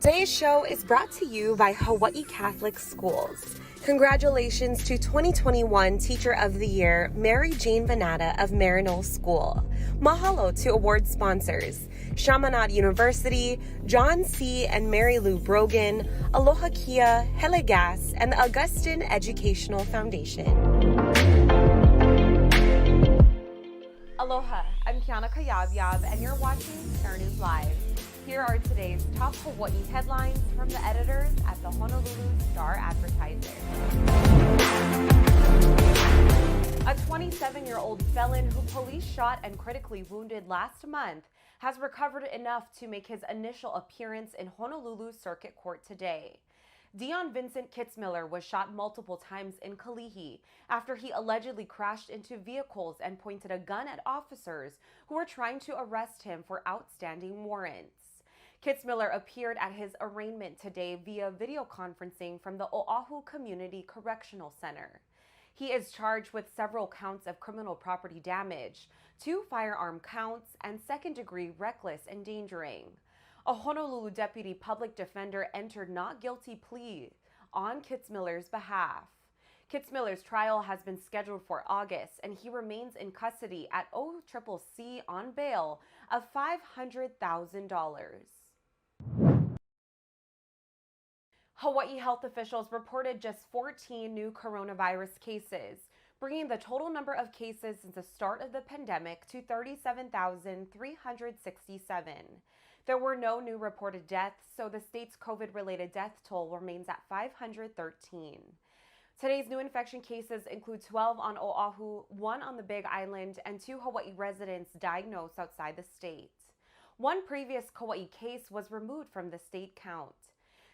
Today's show is brought to you by Hawaii Catholic Schools. Congratulations to 2021 Teacher of the Year, Mary Jane Venata of Maryknoll School. Mahalo to award sponsors, Chaminade University, John C. and Mary Lou Brogan, Aloha Kia, Hele Gas, and the Augustine Educational Foundation. Aloha, I'm Kiana Cayabyab, and you're watching Star News Live. Here are today's top Hawaii headlines from the editors at the Honolulu Star-Advertiser. A 27-year-old felon who police shot and critically wounded last month has recovered enough to make his initial appearance in Honolulu Circuit Court today. Dion Vincent Kitzmiller was shot multiple times in Kalihi after he allegedly crashed into vehicles and pointed a gun at officers who were trying to arrest him for outstanding warrants. Kitzmiller appeared at his arraignment today via video conferencing from the Oahu Community Correctional Center. He is charged with several counts of criminal property damage, 2 firearm counts, and second-degree reckless endangering. A Honolulu deputy public defender entered not guilty plea on Kitzmiller's behalf. Kitzmiller's trial has been scheduled for August, and he remains in custody at OCCC on bail of $500,000. Hawaii health officials reported just 14 new coronavirus cases, bringing the total number of cases since the start of the pandemic to 37,367. There were no new reported deaths, so the state's COVID-related death toll remains at 513. Today's new infection cases include 12 on Oahu, 1 on the Big Island, and 2 Hawaii residents diagnosed outside the state. 1 previous Kauai case was removed from the state count.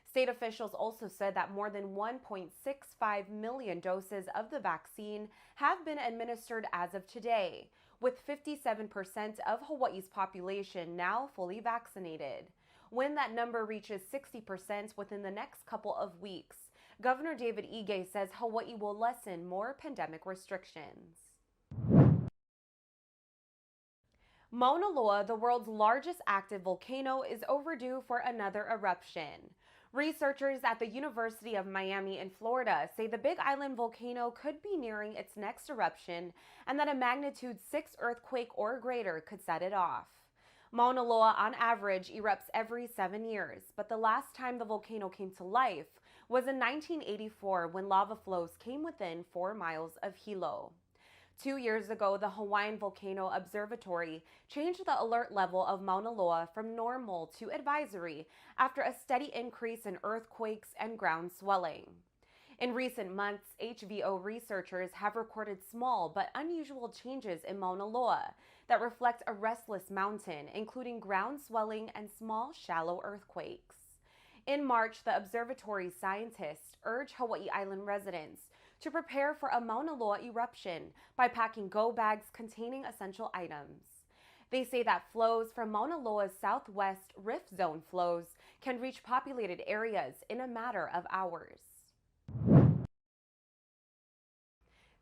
State officials also said that more than 1.65 million doses of the vaccine have been administered as of today, with 57% of Hawaii's population now fully vaccinated. When that number reaches 60% within the next couple of weeks, Governor David Ige says Hawaii will lessen more pandemic restrictions. Mauna Loa, the world's largest active volcano, is overdue for another eruption. Researchers at the University of Miami in Florida say the Big Island volcano could be nearing its next eruption and that a magnitude 6 earthquake or greater could set it off. Mauna Loa on average erupts every 7 years, but the last time the volcano came to life was in 1984 when lava flows came within 4 miles of Hilo. 2 years ago, the Hawaiian Volcano Observatory changed the alert level of Mauna Loa from normal to advisory after a steady increase in earthquakes and ground swelling. In recent months, HVO researchers have recorded small but unusual changes in Mauna Loa that reflect a restless mountain, including ground swelling and small, shallow earthquakes. In March, the observatory's scientists urged Hawaii Island residents to prepare for a Mauna Loa eruption by packing go bags containing essential items. They say that flows from Mauna Loa's southwest rift zone flows can reach populated areas in a matter of hours.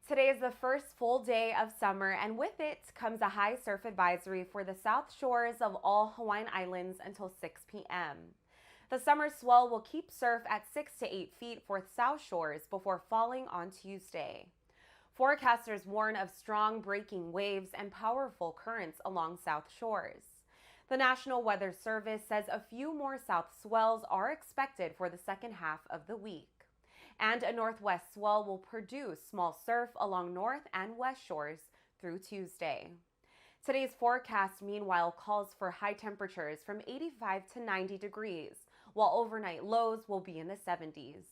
Today is the first full day of summer, and with it comes a high surf advisory for the south shores of all Hawaiian Islands until 6 p.m. The summer swell will keep surf at 6 to 8 feet for south shores before falling on Tuesday. Forecasters warn of strong breaking waves and powerful currents along south shores. The National Weather Service says a few more south swells are expected for the second half of the week. And a northwest swell will produce small surf along north and west shores through Tuesday. Today's forecast, meanwhile, calls for high temperatures from 85 to 90 degrees, while overnight lows will be in the 70s.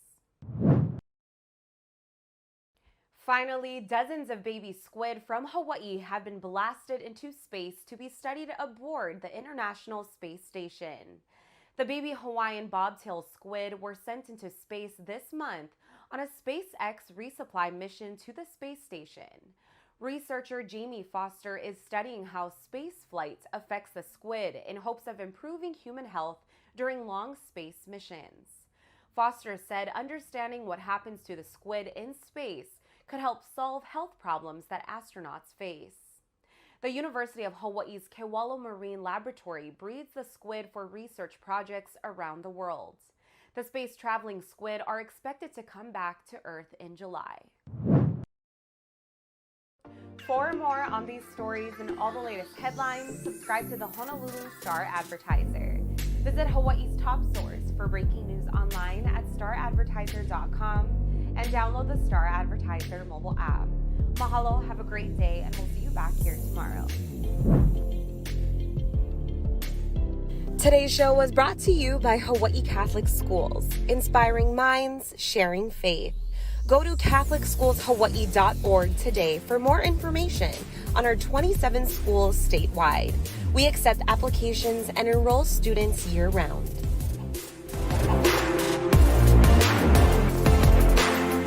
Finally, dozens of baby squid from Hawaii have been blasted into space to be studied aboard the International Space Station. The baby Hawaiian bobtail squid were sent into space this month on a SpaceX resupply mission to the space station. Researcher Jamie Foster is studying how spaceflight affects the squid in hopes of improving human health during long space missions. Foster said understanding what happens to the squid in space could help solve health problems that astronauts face. The University of Hawaii's Kewalo Marine Laboratory breeds the squid for research projects around the world. The space-traveling squid are expected to come back to Earth in July. For more on these stories and all the latest headlines, subscribe to the Honolulu Star-Advertiser. Visit Hawaii's top source for breaking news online at Star-Advertiser.com and download the Star-Advertiser mobile app. Mahalo, have a great day, and we'll see you back here tomorrow. Today's show was brought to you by Hawaii Catholic Schools, inspiring minds, sharing faith. Go to CatholicSchoolsHawaii.org today for more information on our 27 schools statewide. We accept applications and enroll students year-round.